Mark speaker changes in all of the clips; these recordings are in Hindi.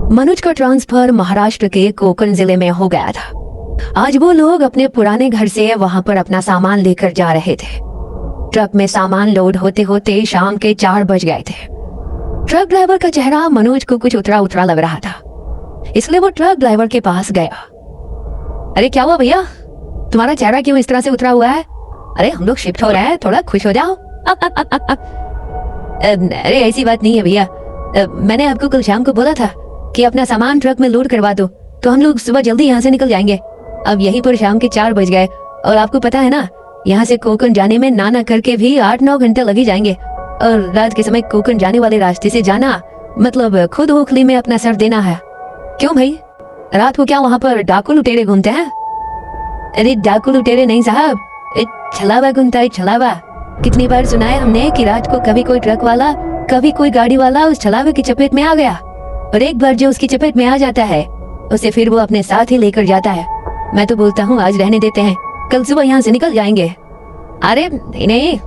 Speaker 1: मनोज का ट्रांसफर महाराष्ट्र के कोकण जिले में हो गया था। आज वो लोग अपने पुराने घर से वहां पर अपना सामान लेकर जा रहे थे। ट्रक में सामान लोड होते होते शाम के 4 बज गए थे। ट्रक ड्राइवर का चेहरा मनोज को कुछ उतरा उतरा लग रहा था, इसलिए वो ट्रक ड्राइवर के पास गया। अरे क्या हुआ भैया, तुम्हारा चेहरा क्यों इस तरह से उतरा हुआ है? अरे हम लोग शिफ्ट हो रहे हैं, थोड़ा खुश हो जाओ। अरे ऐसी बात नहीं है भैया, मैंने आपको कल शाम को बोला था कि अपना सामान ट्रक में लोड करवा दो, तो हम लोग सुबह जल्दी यहाँ से निकल जाएंगे। अब यहीं पर शाम के 4 बज गए और आपको पता है ना, यहाँ से कोकण जाने में ना करके भी 8-9 घंटे लग ही जाएंगे। और रात के समय कोकण जाने वाले रास्ते से जाना मतलब खुद ओखली में अपना सर देना है। क्यों भाई, रात को क्या वहाँ पर डाकू लुटेरे घूमते हैं? अरे डाकू लुटेरे नहीं साहब, छलावा घूमता है, छलावा। कितनी बार सुना है हमने कि रात को कभी कोई ट्रक वाला, कभी कोई गाड़ी वाला उस छलावे की चपेट में आ गया, और एक बार जो उसकी चपेट में आ जाता है उसे फिर वो अपने साथ ही लेकर जाता है। मैं तो बोलता हूँ आज रहने देते हैं, कल सुबह यहाँ से निकल जाएंगे। अरे नहीं,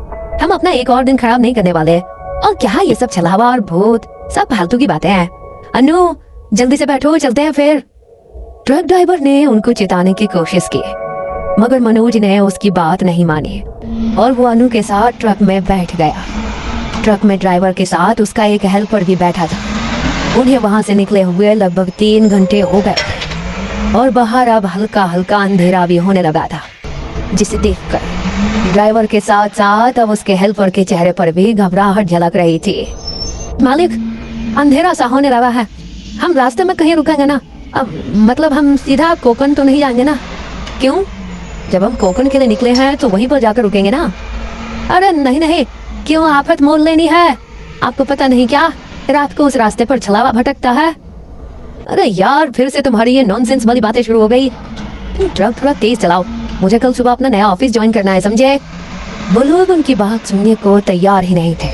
Speaker 1: हम अपना एक और दिन खराब नहीं करने वाले। और क्या ये सब छलावा और भूत सब फालतू की बातें हैं। अनु जल्दी से बैठो, चलते हैं फिर। ट्रक ड्राइवर ने उनको चिताने की कोशिश की, मगर मनोज ने उसकी बात नहीं मानी और वो अनु के साथ ट्रक में बैठ गया। ट्रक में ड्राइवर के साथ उसका एक हेल्पर भी बैठा था। उन्हें वहां से निकले हुए लगभग 3 घंटे हो गए और बाहर अब हल्का हल्का अंधेरा भी होने लगा था, जिसे देखकर ड्राइवर के साथ साथ अब उसके हेल्पर के चेहरे पर भी घबराहट झलक रही थी। मालिक, अंधेरा सा होने लगा है, हम रास्ते में कहीं रुकेंगे ना? अब मतलब हम सीधा कोकण तो नहीं जाएंगे ना? क्यों, जब हम कोकण के लिए निकले हैं तो वहीं पर जाकर रुकेंगे ना? अरे नहीं नहीं, क्यों आफत मोल लेनी है? आपको पता नहीं क्या, रात को उस रास्ते पर छलावा भटकता है। अरे यार, फिर से तुम्हारी ये नॉनसेंस वाली बातें शुरू हो गई। ट्रक थोड़ा तेज चलाओ, मुझे कल सुबह अपना नया ऑफिस ज्वाइन करना है, समझे? वो लोग उनकी बात सुनने को तैयार ही नहीं थे।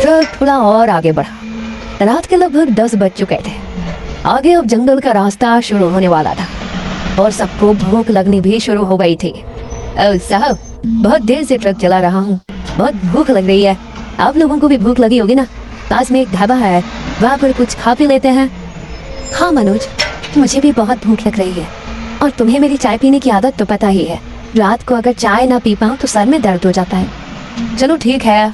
Speaker 1: ट्रक थोड़ा और आगे बढ़ा। रात के लगभग 10 बज चुके थे। आगे अब जंगल का रास्ता शुरू होने वाला था और सबको भूख लगनी भी शुरू हो गई थी। साहब, बहुत देर से ट्रक चला रहा हूँ, बहुत भूख लग रही है। आप लोगों को भी भूख लगी होगी ना? पास में एक ढाबा है, वहाँ पर कुछ खा पी लेते हैं। हाँ मनोज, मुझे भी बहुत भूख लग रही है, और तुम्हें मेरी चाय पीने की आदत तो पता ही है। रात को अगर चाय ना पी पाऊँ तो सर में दर्द हो जाता है। चलो ठीक है,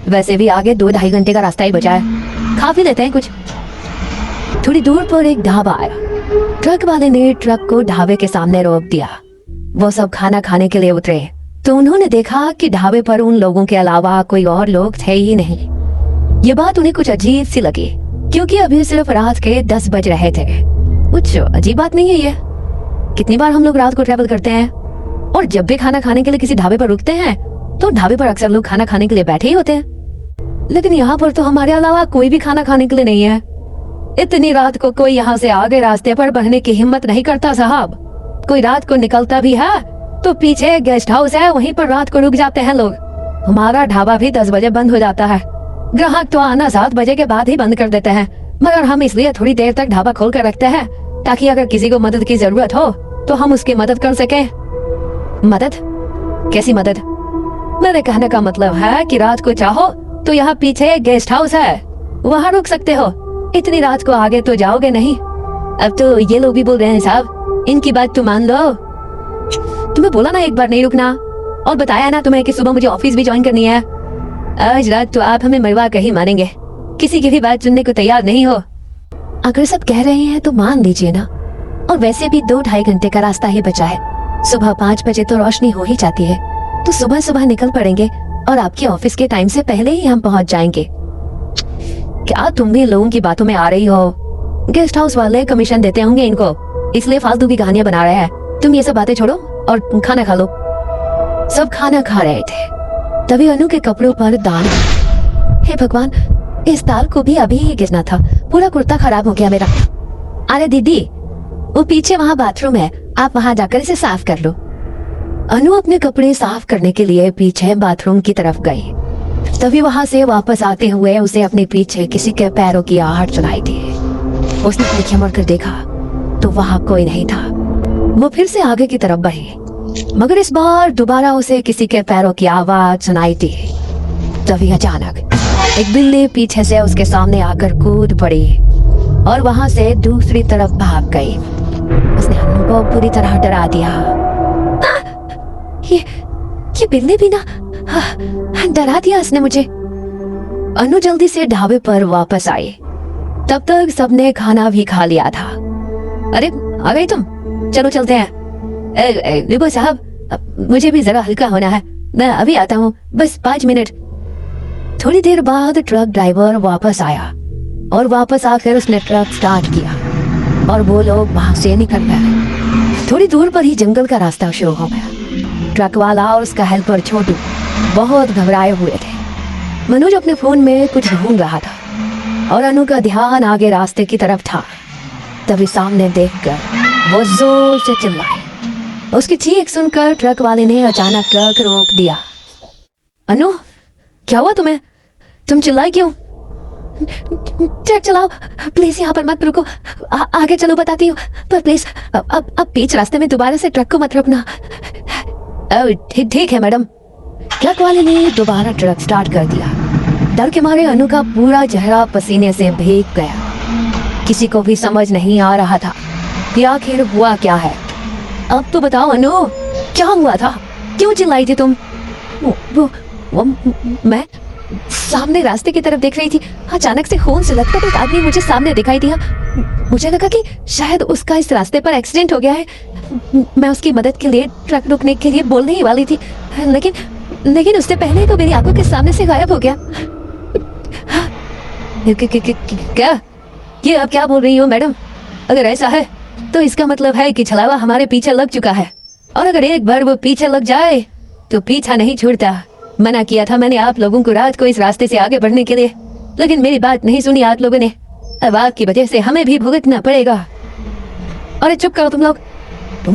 Speaker 1: वैसे भी आगे 2-2.5 घंटे का रास्ता ही बचा है, खा पी लेते हैं कुछ। थोड़ी दूर पर एक ढाबा आया। ट्रक वाले ने ट्रक को ढाबे के सामने रोक दिया। वो सब खाना खाने के लिए उतरे तो उन्होंने देखा कि ढाबे पर उन लोगों के अलावा कोई और लोग थे ही नहीं। ये बात उन्हें कुछ अजीब सी लगी, क्योंकि अभी सिर्फ रात के 10 बज रहे थे। कुछ अजीब बात नहीं है ये। कितनी बार हम लोग रात को ट्रैवल करते हैं, और जब भी खाना खाने के लिए किसी ढाबे पर रुकते हैं तो ढाबे पर अक्सर लोग खाना खाने के लिए बैठे ही होते हैं। लेकिन यहाँ पर तो हमारे अलावा कोई भी खाना खाने के लिए नहीं है। इतनी रात को कोई यहाँ से आगे रास्ते पर बढ़ने की हिम्मत नहीं करता साहब। कोई रात को निकलता भी है तो पीछे गेस्ट हाउस है, वहीं पर रात को रुक जाते हैं लोग। हमारा ढाबा भी 10 बजे बंद हो जाता है। ग्राहक तो आना 7 बजे के बाद ही बंद कर देते हैं, मगर हम इसलिए थोड़ी देर तक ढाबा खोल कर रखते हैं ताकि अगर किसी को मदद की जरूरत हो तो हम उसकी मदद कर सके। मदद? कैसी मदद? मेरे कहने का मतलब है कि रात को चाहो तो यहाँ पीछे गेस्ट हाउस है, वहाँ रुक सकते हो। इतनी रात को आगे तो जाओगे नहीं। अब तो ये लोग भी बोल रहे हैं साहब, इनकी बात तो मान लो। तुम्हें बोला ना एक बार नहीं रुकना, और बताया ना तुम्हें कि सुबह मुझे ऑफिस भी ज्वाइन करनी है। आज रात तो आप हमें मरवा कर ही मानेंगे, किसी की भी बात सुनने को तैयार नहीं हो। अगर सब कह रहे हैं तो मान लीजिए ना, और वैसे भी 2-2.5 घंटे का रास्ता ही बचा है। सुबह 5 बजे तो रोशनी हो ही जाती है, तो सुबह सुबह निकल पड़ेंगे और आपके ऑफिस के टाइम से पहले ही हम पहुंच जाएंगे। क्या तुम भी लोगों की बातों में आ रही हो? गेस्ट हाउस वाले कमीशन देते होंगे इनको, इसलिए फालतू की कहानियां बना रहे हैं। तुम ये सब बातें छोड़ो और खाना खा लो। सब खाना खा रहे थे, तभी अनु के कपड़ों पर दाग। हे भगवान, इस दाग को भी अभी ही गिरना था, पूरा कुर्ता खराब हो गया मेरा। अरे दीदी, वो पीछे वहाँ बाथरूम है, आप वहाँ जाकर इसे साफ कर लो। अनु अपने कपड़े साफ करने के लिए पीछे बाथरूम की तरफ गई। तभी वहां से वापस आते हुए उसे अपने पीछे किसी के पैरों की आहट सुनाई दी। उसने पीछे मुड़कर देखा तो वहां कोई नहीं था। वो फिर से आगे की तरफ बढ़ी, मगर इस बार दोबारा उसे किसी के पैरों की आवाज सुनाई दी। तभी अचानक एक बिल्ली पीछे से उसके सामने आकर कूद पड़ी और वहां से दूसरी तरफ भाग गई। उसने अन्नू को पूरी तरह डरा दिया। ये बिल्ली भी ना डरा दिया इसने मुझे। अनु जल्दी से ढाबे पर वापस आई। तब तक सबने खाना भी खा लिया था। अरे आ गए तुम, चलो चलते हैं। विभो साहब, मुझे भी जरा हल्का होना है, मैं अभी आता हूँ, बस 5 मिनट। थोड़ी देर बाद ट्रक ड्राइवर वापस आया और वापस आकर उसने ट्रक स्टार्ट किया और वो लोग वहां से निकल गए। थोड़ी दूर पर ही जंगल का रास्ता शुरू हो गया। ट्रक वाला और उसका हेल्पर छोटू बहुत घबराए हुए थे। मनोज अपने फोन में कुछ ढूंढ रहा था और अनु का ध्यान आगे रास्ते की तरफ था। तभी सामने देखकर वो जोर से चिल्लाई। उसकी चीख सुनकर ट्रक वाले ने अचानक ट्रक रोक दिया। अनु, क्या हुआ तुम्हें? तुम चिल्लाई क्यों? ट्रक चलाओ प्लीज, यहाँ पर मत रुको, आगे चलो बताती हूँ, पर प्लीज अब बीच रास्ते में दोबारा से ट्रक को मत रोकना। ठीक है मैडम। ट्रक वाले ने दोबारा ट्रक स्टार्ट कर दिया। डर के मारे अनु का पूरा चेहरा पसीने से भीग गया। किसी को भी समझ नहीं आ रहा था कि आखिर हुआ क्या है। अब तो बताओ अनु, क्या हुआ था? क्यों चिल्लाई थी तुम? वो मैं सामने रास्ते की तरफ देख रही थी। अचानक से खून से लथपथ एक आदमी मुझे सामने दिखाई दिया। मुझे लगा कि शायद उसका इस रास्ते पर एक्सीडेंट हो गया है। मैं उसकी मदद के लिए ट्रक रुकने के लिए बोलने ही वाली थी, लेकिन उससे पहले तो मेरी आंखों के सामने से गायब हो गया। क्या ये अब क्या बोल रही हो मैडम? अगर ऐसा है तो इसका मतलब है कि छलावा हमारे पीछे लग चुका है, और अगर एक बार वो पीछे लग जाए तो पीछा नहीं छूटता। मना किया था मैंने आप लोगों को रात को इस रास्ते से आगे बढ़ने के लिए, लेकिन मेरी बात नहीं सुनी आप लोगों ने। अब आपकी वजह से हमें भी भुगतना पड़ेगा। अरे चुप करो तुम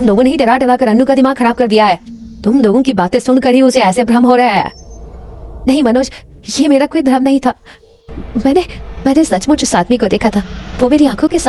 Speaker 1: लोगों ने ही डरा डरा कर अन्नू का दिमाग खराब कर दिया है। तुम लोगों की बातें सुनकर ही उसे ऐसे भ्रम हो रहा है। नहीं मनोज, ये मेरा कोई भ्रम नहीं था। मैंने सचमुच उस आदमी को देखा था। वो मेरी आंखों के